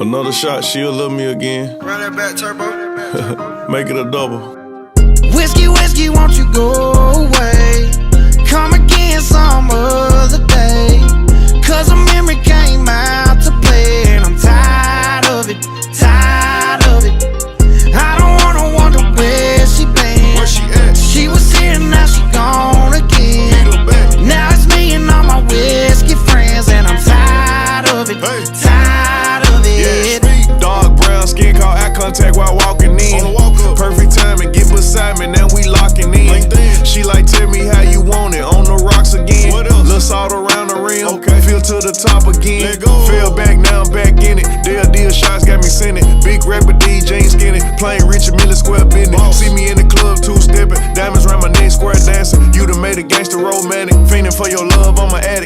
Another shot, she'll love me again. Run that back turbo. Make it a double. Whiskey, whiskey, won't you go away? Come again some other day. Cause a memory came out to play, and I'm tired of it, tired of it. I don't wanna wonder where she been. Where she at? She was here, now she gone again. Now it's me and all my whiskey friends, and I'm tired of it, Hey. tired of it. Yeah, dark brown skin, caught eye contact while walking in. On the walk up. Perfect timing, get beside me, now we locking in. LinkedIn. She like, tell me how you want it, on the rocks again. What else? Little salt around the rim, Okay. feel to the top again. Let go. Fell back, now I'm back in it. Deal shots got me sending. Big rapper DJ ain't skinny, playing Richard Mille Square business. Boss. See me in the club, two-stepping, diamonds round my neck, square dancing. You done made a gangster romantic, fiending for your love on my ass.